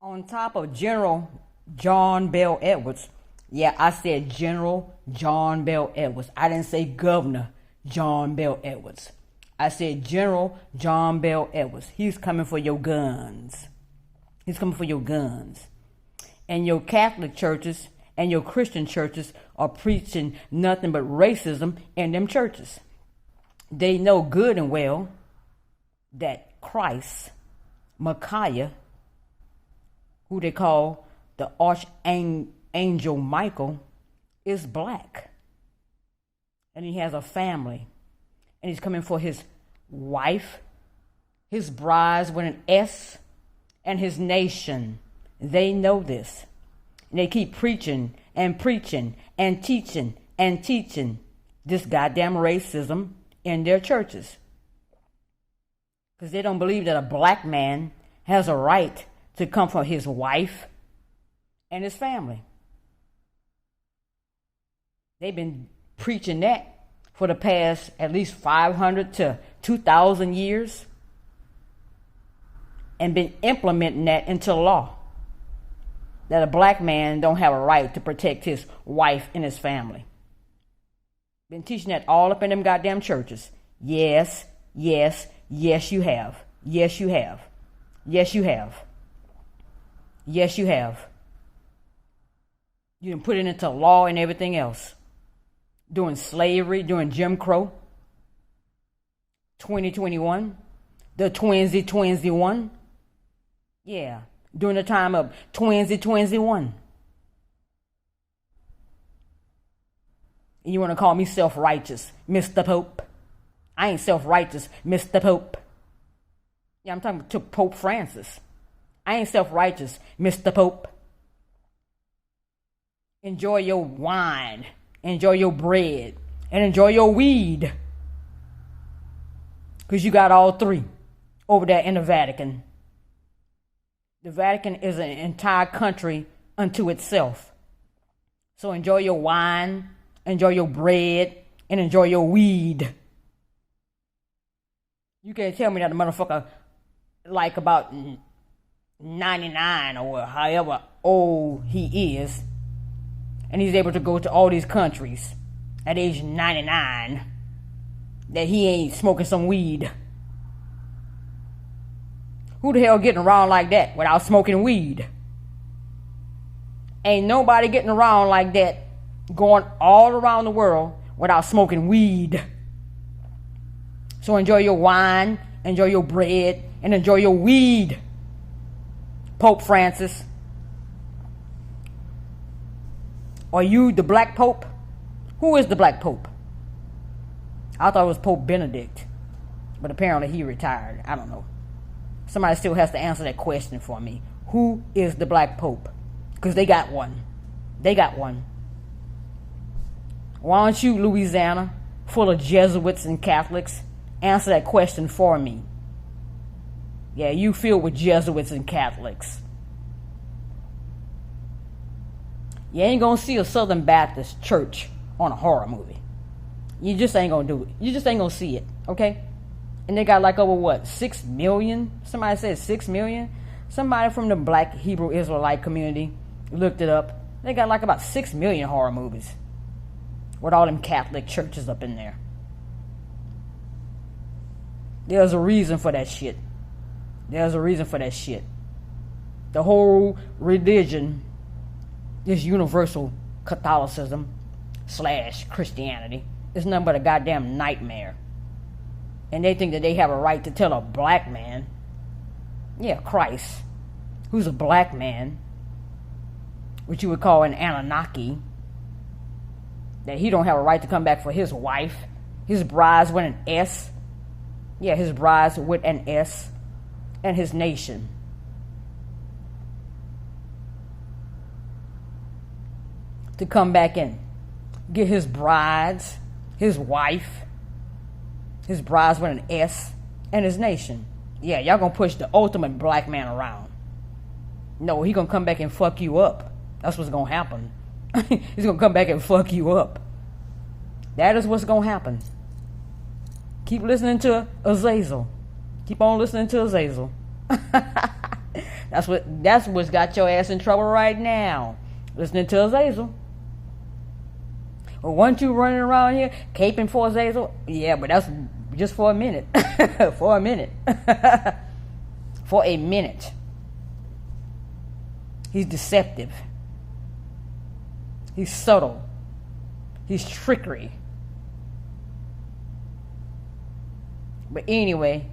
On top of General John Bel Edwards. Yeah, I said General John Bel Edwards. I didn't say Governor John Bel Edwards. I said General John Bel Edwards. He's coming for your guns. He's coming for your guns. And your Catholic churches and your Christian churches are preaching nothing but racism in them churches. They know good and well that Christ, Micaiah, who they call the Archangel Michael, is black. And he has a family. And he's coming for his wife, his brides with an S, and his nation. They know this. And they keep preaching and preaching and teaching and teaching this goddamn racism in their churches. Because they don't believe that a black man has a right to come for his wife and his family. They've been preaching that for the past at least 500 to 2,000 years and been implementing that into law, that a black man don't have a right to protect his wife and his family. Been teaching that all up in them goddamn churches. Yes, yes, yes you have. Yes you have. Yes you have. Yes you have. You can put it into law and everything else. During slavery, during Jim Crow. 2021. The twinsy one. Yeah. During the time of twinsy one. And you want to call me self-righteous, Mr. Pope? I ain't self-righteous, Mr. Pope. Yeah, I'm talking to Pope Francis. I ain't self-righteous, Mr. Pope. Enjoy your wine, enjoy your bread, and enjoy your weed. Because you got all three over there in the Vatican. The Vatican is an entire country unto itself. So enjoy your wine, enjoy your bread, and enjoy your weed. You can't tell me that the motherfucker like about 99 or however old he is, and he's able to go to all these countries at age 99, that he ain't smoking some weed. Who the hell getting around like that without smoking weed? Ain't nobody getting around like that going all around the world without smoking weed. So enjoy your wine, enjoy your bread, and enjoy your weed, Pope Francis. Are you the Black Pope? Who is the Black Pope? I thought it was Pope Benedict, but apparently he retired. I don't know. Somebody still has to answer that question for me. Who is the Black Pope? Because they got one. They got one. Why don't you, Louisiana, full of Jesuits and Catholics, answer that question for me? Yeah, you filled with Jesuits and Catholics. You ain't gonna see a Southern Baptist church on a horror movie. You just ain't gonna do it. You just ain't gonna see it, okay? And they got like over what, 6 million? Somebody said 6 million? Somebody from the Black Hebrew Israelite community looked it up. They got like about 6 million horror movies with all them Catholic churches up in there. There's a reason for that shit. There's a reason for that shit. The whole religion is universal Catholicism / Christianity. It's nothing but a goddamn nightmare. And they think that they have a right to tell a black man, yeah, Christ, who's a black man, which you would call an Anunnaki, that he don't have a right to come back for his wife, his brides with an S, yeah, his brides with an S, and his nation. To come back and get his brides, his wife, his brides with an S, and his nation. Yeah, y'all gonna push the ultimate black man around. No, he gonna come back and fuck you up. That's what's gonna happen. He's gonna come back and fuck you up. That is what's gonna happen. Keep listening to Azazel. Keep on listening to Azazel. That's That's what's got your ass in trouble right now. Listening to Azazel. Well, weren't you running around here caping for Azazel? Yeah, but that's just for a minute. For a minute. For a minute. He's deceptive. He's subtle. He's trickery. But anyway,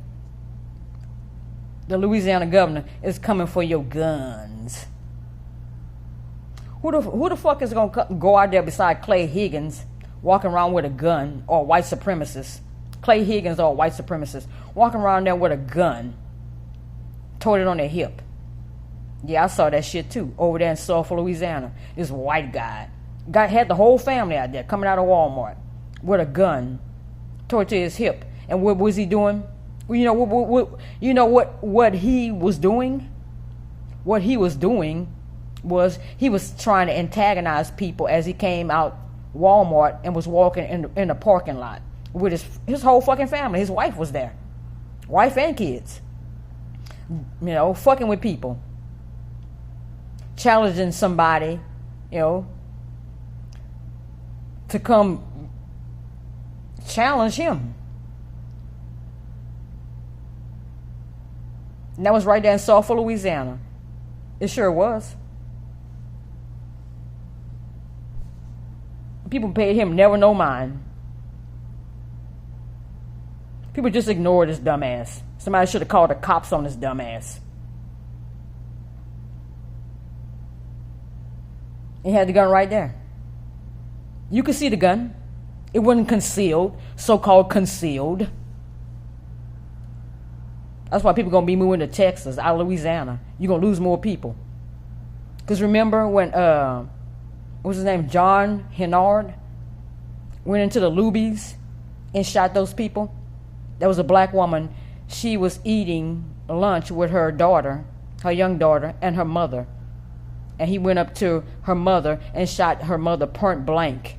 the Louisiana governor is coming for your guns. Who the fuck is going to go out there beside Clay Higgins walking around with a gun, or white supremacist? Clay Higgins or a white supremacist walking around there with a gun, toted on their hip. Yeah, I saw that shit too over there in Sulphur, Louisiana. This white guy had the whole family out there coming out of Walmart with a gun, toted to his hip. And what was he doing? You know what he was doing? What he was doing was he was trying to antagonize people as he came out Walmart and was walking in the parking lot with his whole fucking family. His wife was there, wife and kids. Fucking with people, challenging somebody, to come challenge him. And that was right there in Sulphur, Louisiana. It sure was. People paid him never no mind. People just ignored this dumbass. Somebody should have called the cops on this dumbass. He had the gun right there. You could see the gun. It wasn't concealed, so-called concealed. That's why people are going to be moving to Texas, out of Louisiana. You're going to lose more people. Because remember when, what was his name, Johnnard went into the Lubies and shot those people? There was a black woman. She was eating lunch with her daughter, her young daughter, and her mother. And he went up to her mother and shot her mother point blank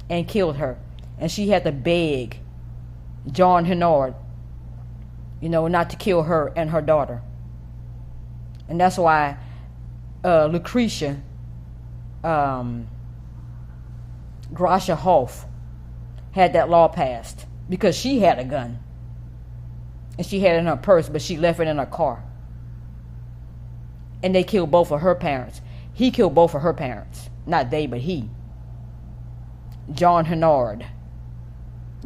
and killed her. And she had to beg Johnnard, not to kill her and her daughter. And that's why Lucretia Grasha Hoff had that law passed, because she had a gun. And she had it in her purse, but she left it in her car. And they killed both of her parents. He killed both of her parents. Not they, but he. Johnnard.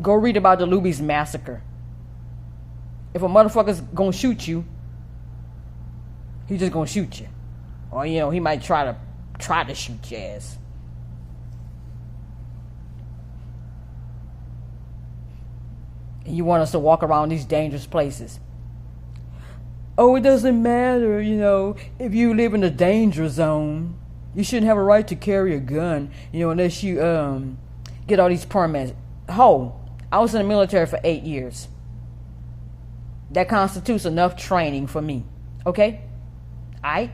Go read about the Lubies massacre. If a motherfucker's gonna shoot you, he's just gonna shoot you. Or, he might try to shoot your ass. And you want us to walk around these dangerous places. Oh, it doesn't matter, if you live in a danger zone. You shouldn't have a right to carry a gun, unless you get all these permits. I was in the military for 8 years. That constitutes enough training for me. Okay? That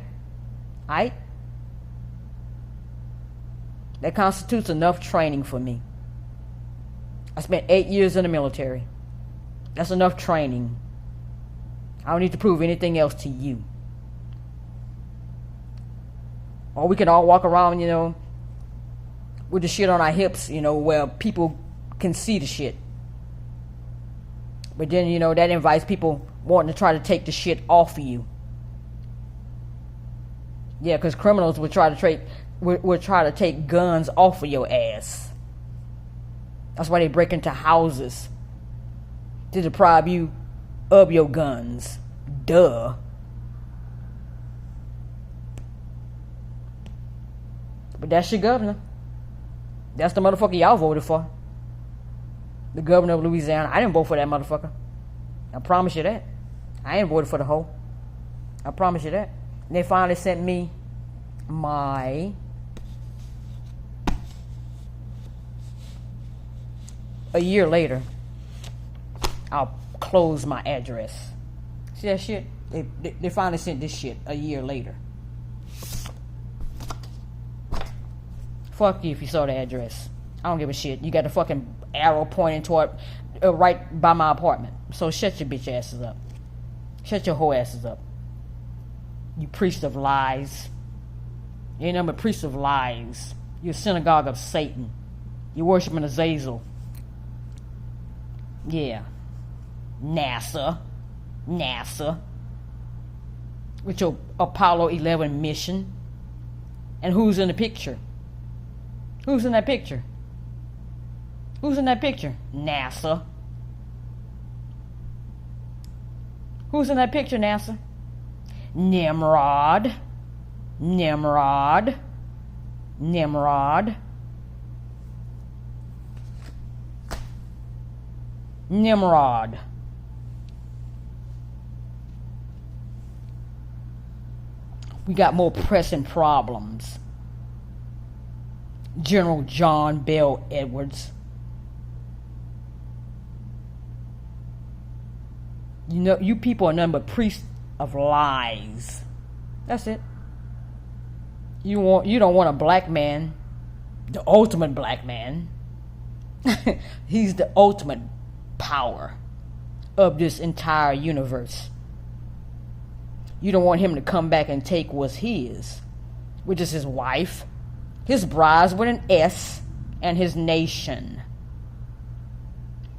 constitutes enough training for me. I spent 8 years in the military. That's enough training. I don't need to prove anything else to you. Or we can all walk around, with the shit on our hips, where people can see the shit. But then, that invites people wanting to try to take the shit off of you. Yeah, because criminals would try to take guns off of your ass. That's why they break into houses, to deprive you of your guns. Duh. But that's your governor. That's the motherfucker y'all voted for. The governor of Louisiana. I didn't vote for that motherfucker. I promise you that. I ain't voted for the hoe. I promise you that. And they finally sent me my a year later. I'll close my address. See that shit? They finally sent this shit a year later. Fuck you if you saw the address. I don't give a shit. You got the fucking arrow pointing toward right by my apartment. So shut your bitch asses up. Shut your hoe asses up. You priest of lies. You ain't nothing but priest of lies. You're a synagogue of Satan. You're worshiping Azazel. Yeah. NASA. With your Apollo 11 mission. And who's in the picture? Who's in that picture? Who's in that picture? NASA. Who's in that picture, NASA? Nimrod. We got more pressing problems. General John Bel Edwards. You know, you people are nothing but priests of lies. That's it. You don't want a black man, the ultimate black man. He's the ultimate power of this entire universe. You don't want him to come back and take what's his, which is his wife, his brides with an S, and his nation.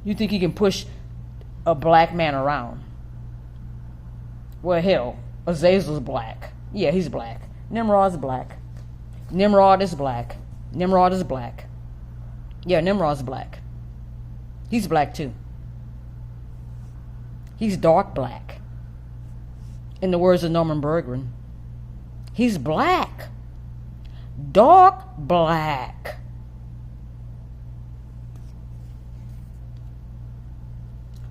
You think he can push a black man around? Well, hell, Azazel's black. Yeah, he's black. Nimrod's black. Nimrod is black. Yeah, Nimrod's black. He's black too. He's dark black. In the words of Norman Berggren, he's black. Dark black.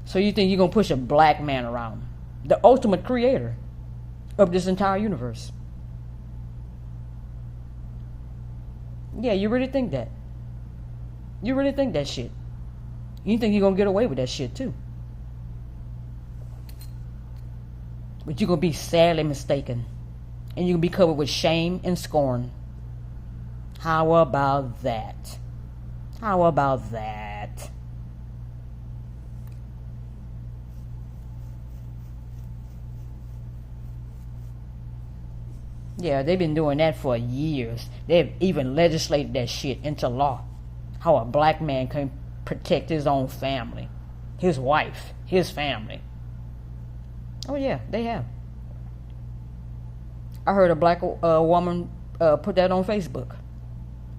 So you think you're going to push a black man around? The ultimate creator of this entire universe. Yeah, you really think that? You really think that shit? You think you're going to get away with that shit too? But you're going to be sadly mistaken. And you're going to be covered with shame and scorn. How about that? How about that? Yeah, they've been doing that for years. They've even legislated that shit into law. How a black man can protect his own family, his wife, his family. Oh yeah, they have. I heard a black woman put that on Facebook.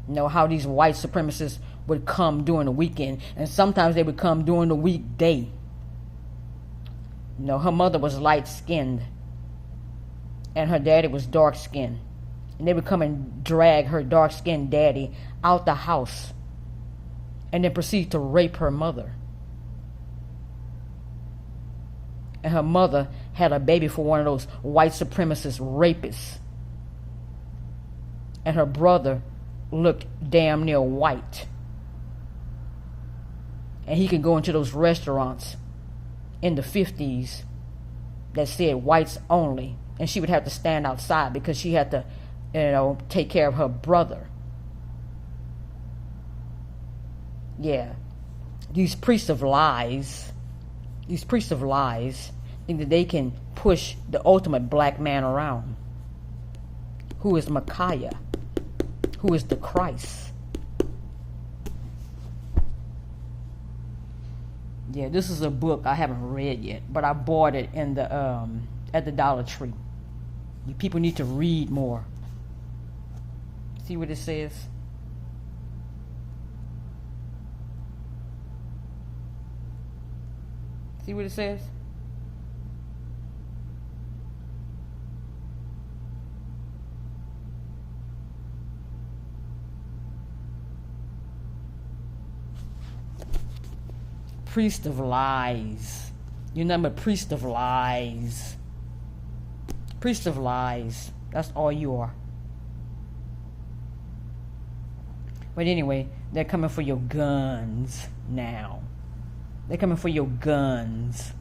You know how these white supremacists would come during the weekend, and sometimes they would come during the weekday. You know, her mother was light-skinned, and her daddy was dark-skinned. And they would come and drag her dark-skinned daddy out the house and then proceed to rape her mother. And her mother had a baby for one of those white supremacist rapists. And her brother looked damn near white. And he could go into those restaurants in the 50s that said whites only. And she would have to stand outside because she had to, take care of her brother. Yeah. These priests of lies think that they can push the ultimate black man around. Who is Messiah? Who is the Christ? Yeah, this is a book I haven't read yet, but I bought it in the at the Dollar Tree. You people need to read more. See what it says? See what it says? Priest of lies. You're nothing but priest of lies. Priest of lies. That's all you are. But anyway, they're coming for your guns now. They're coming for your guns.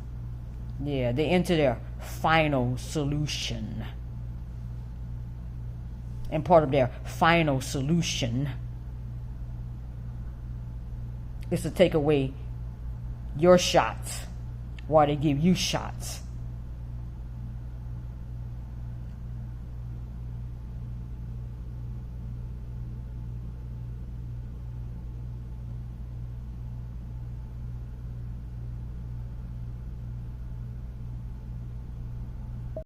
Yeah, they're into their final solution. And part of their final solution is to take away your shots while they give you shots.